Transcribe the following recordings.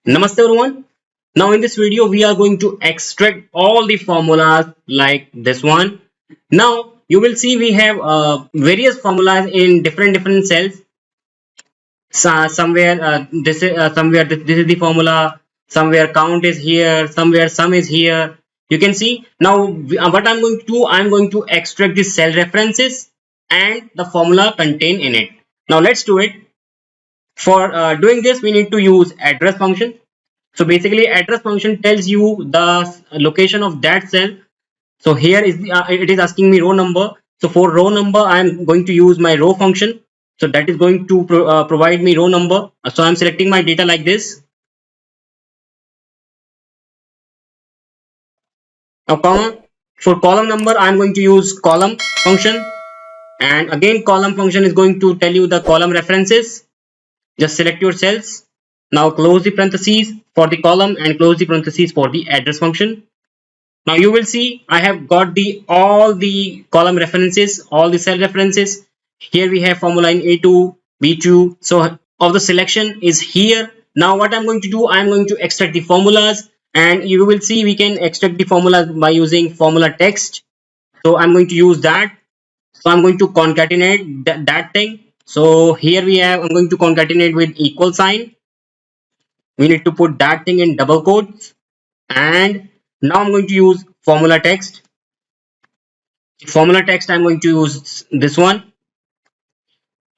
Namaste everyone. Now in this video we are going to extract all the formulas like this one. Now you will see we have various formulas in different cells. Somewhere this is the formula. Somewhere count is here. Somewhere sum is here. You can see now what I'm going to do. I'm going to extract the cell references and the formula contained in it. Now let's do it. For doing this we need to use address function. So basically address function tells you the location of that cell. So here is it is asking me row number. So for row number I am going to use my row function. So that is going to provide me row number. So I'm selecting my data like this. Now for column number I am going to use column function, and again column function is going to tell you the column references. Just select your cells. Now close the parentheses for the column and close the parentheses for the address function. Now you will see I have got the all the column references, all the cell references. Here we have formula in A2, B2. So of the selection is here. Now what I'm going to do, I'm going to extract the formulas, and you will see we can extract the formulas by using formula text. So I'm going to use that. So I'm going to concatenate that thing. So here we have, I'm going to concatenate with equal sign. We need to put that thing in double quotes, and now I'm going to use formula text. Formula text I'm going to use this one.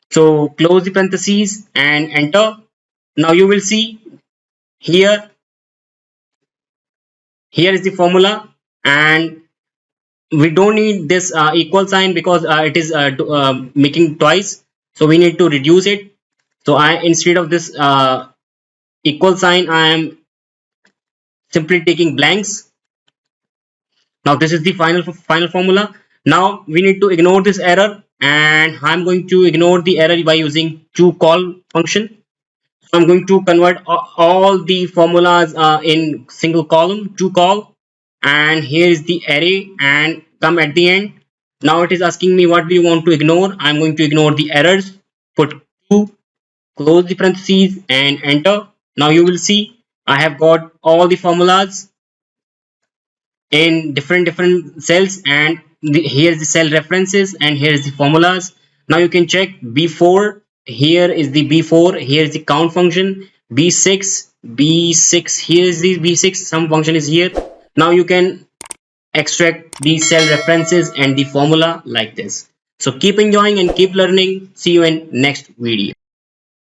So close the parentheses and enter. Now you will see here is the formula, and we don't need this equal sign because it is making twice, so we need to reduce it. So I, instead of this equal sign, I am simply taking blanks. Now this is the final formula. Now we need to ignore this error, and I'm going to ignore the error by using toCall function. So I'm going to convert all the formulas in single column, toCall, and here is the array and come at the end. Now it is asking me what do you want to ignore. I'm going to ignore the errors, put 2, close the parentheses and enter. Now you will see I have got all the formulas in different cells, and here's the cell references and here's the formulas. Now you can check b4. Here is the b4. Here is the count function. b6. Here is the b6. Some function is here. Now you can extract the cell references and the formula like this. So keep enjoying and keep learning. See you in next video.